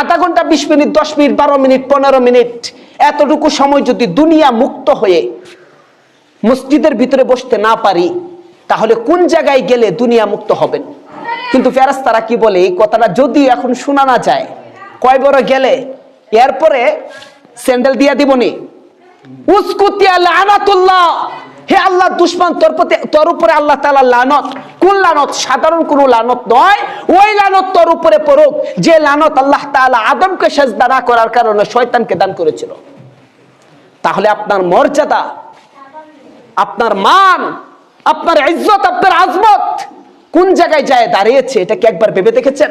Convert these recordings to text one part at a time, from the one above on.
আধা ঘন্টা, 20 minute, 10 minute, 12 minute, 15 minute এতটুকু সময় যদি দুনিয়া মুক্ত হয়ে মসজিদের ভিতরে বসতে না পারি, তাহলে কোন জায়গায় গেলে দুনিয়া মুক্ত হবেন? কিন্তু ফেরেশতারা কি বলে, এই কথাটা যদি এখন শোনা না যায়, কয় বড় গেলে এরপরে স্যান্ডেল দিয়া দিবনি। উসকুতিয়া লানাতুল্লাহ, হে আল্লাহ দুশমন, তোর উপরে আল্লাহ তাআলা লানত। কোন লানত? সাধারণ কোন লানত নয়, ওই লানত তোর উপরে পড়ুক যে লানত আল্লাহ তাআলা আদমকে সিজদা না করার কারণে শয়তানকে দান করেছিল। তাহলে আপনার মর্যাদা, আপনার মান, আপনার ইজ্জত, আপনার আজমত কোন জায়গায় যায় দাঁড়িয়েছে, এটা কি একবার ভেবে দেখেছেন?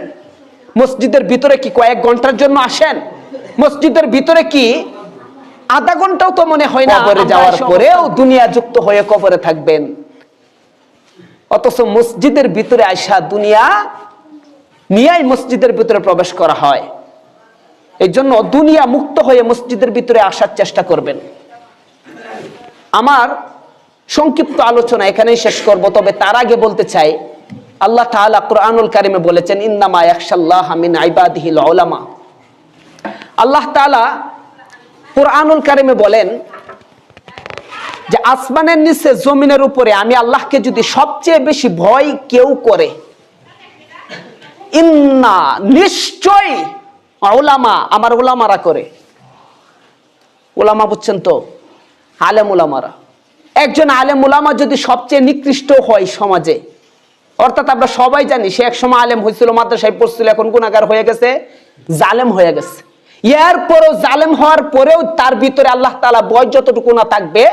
মসজিদের ভিতরে কি কয়েক ঘন্টার জন্য আসেন? মসজিদের ভিতরে কি আধা ঘন্টাও তো মনে হয় না। কবরে যাওয়ার পরেও দুনিয়া যুক্ত হয়ে কবরে থাকবেন, অথচ মসজিদের ভিতরে আইসা দুনিয়া নিয়েই মসজিদের ভিতরে প্রবেশ করা হয়। এই জন্য দুনিয়া মুক্ত হয়ে মসজিদের ভিতরে আসার চেষ্টা করবেন। আমার সংক্ষিপ্ত আলোচনা এখানেই শেষ করব, তবে তার আগে বলতে চাই, আল্লাহ তাআলা কুরআনুল কারিমে বলেছেন, ইন্নামা ইয়াখশাল্লাহা মিন ইবাদিহিল উলামা। আল্লাহ তাআলা কুরআনুল কারিমে বলেন যে আসমানের নিচে জমিনের উপরে আমি আল্লাহকে যদি সবচেয়ে বেশি ভয় কেউ করে, ইন্না নিশ্চয় উলামা, আমার উলামারা করে। উলামা বুঝছেন তো? আলেম উলামারা। একজন আলেম উলামা যদি সবচেয়ে নিকৃষ্ট হয় সমাজে, অর্থাৎ আমরা সবাই জানি সে এক সময় আলেম হয়েছিল, মাদ্রাসায় পড়ছিল, এখন গুনাহগার হয়ে গেছে, জালেম হয়ে গেছে। এরপরও জালেম হওয়ার পরেও তার ভিতরে আল্লাহ তাআলা ভয় যতটুকু না থাকবে,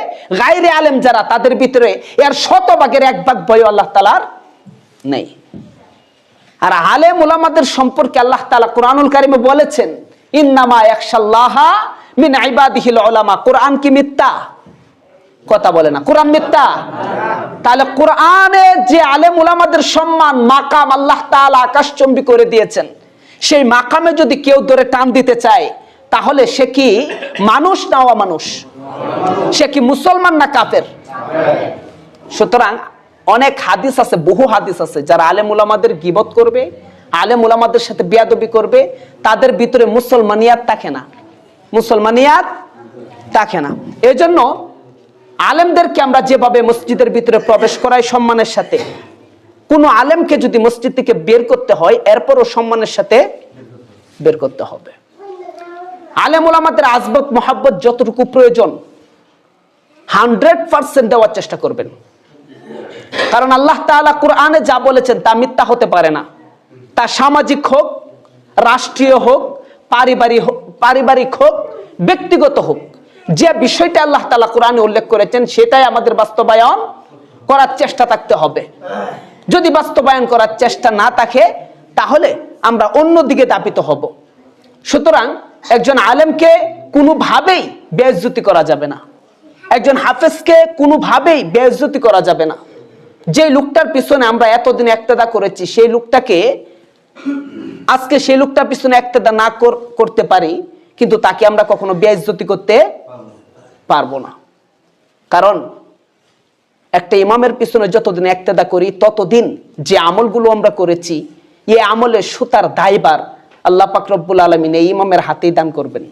গায়রে আলেম যারা তাদের ভিতরে এর 100% 1 ভাগ ভয় আল্লাহ তাআলার নেই। আর আলেম উলামাদের সম্পর্কে আল্লাহ তাআলা কুরআনুল কারিমে বলেছেন, ইন্নামা ইয়াখশাল্লাহা মিন ইবাদিহিল উলামা। কোরআন কি মিথ্যা? কথা বলে না, কোরআন মিথ্যা? তাহলে কোরআনে যে আলেম উলামাদের সম্মান, মাকাম আল্লাহ তাআলা আকাশচুম্বী করে দিয়েছেন, সেই মাকামে যদি কেউ ধরে টান দিতে চায়, তাহলে সে কি মানুষ না অমানুষ? সে কি মুসলমান না কাফের? সুতরাং অনেক হাদিস আছে, বহু হাদিস আছে, যারা আলেম উলামাদের গীবত করবে, আলেম উলামাদের সাথে বেয়াদবি করবে, তাদের ভিতরে মুসলমানিয়াত থাকে না, মুসলমানিয়াত থাকে না। এজন্য আলেমদেরকে আমরা যেভাবে মসজিদের ভিতরে প্রবেশ করাই সম্মানের সাথে, কোন আলেমকে যদি মসজিদ থেকে বের করতে হয়, এরপরও সম্মানের সাথে বের করতে হবে। আলেম উলামাদের আজমত মহব্বত যতটুকু প্রয়োজন 100% দেওয়ার চেষ্টা করবেন, কারণ আল্লাহ তাআলা কুরআনে যা বলেছেন তা মিথ্যা হতে পারে না। তা সামাজিক হোক, রাষ্ট্রীয় হোক, পারিবারিক হোক, ব্যক্তিগত হোক, যে বিষয়টা আল্লাহ তাআলা কুরআনে উল্লেখ করেছেন সেটাই আমাদের বাস্তবায়ন করার চেষ্টা থাকতে হবে। যদি বাস্তবায়ন করার চেষ্টা না থাকে, তাহলে আমরা অন্যদিকে দাপিত হব। সুতরাং একজন আলেমকে কোনোভাবেই বেইজ্জতি করা যাবে না, একজন হাফেজকে কোনোভাবেই বেইজ্জতি করা যাবে না। যে লোকটার পিছনে আমরা এতদিন ইক্তেদা করেছি, সেই লোকটাকে আজকে সেই লোকটার পিছনে ইক্তেদা না করতে পারি, কিন্তু তাকে আমরা কখনো বেইজ্জতি করতে পারবো না। কারণ একটা ইমামের পিছনে যতদিন ইক্তেদা করি, ততদিন যে আমলগুলো আমরা করেছি, এই আমলের সুতার দায়ভার আল্লাহ পাক রব্বুল আলামিন এই ইমামের হাতেই দান করবেন।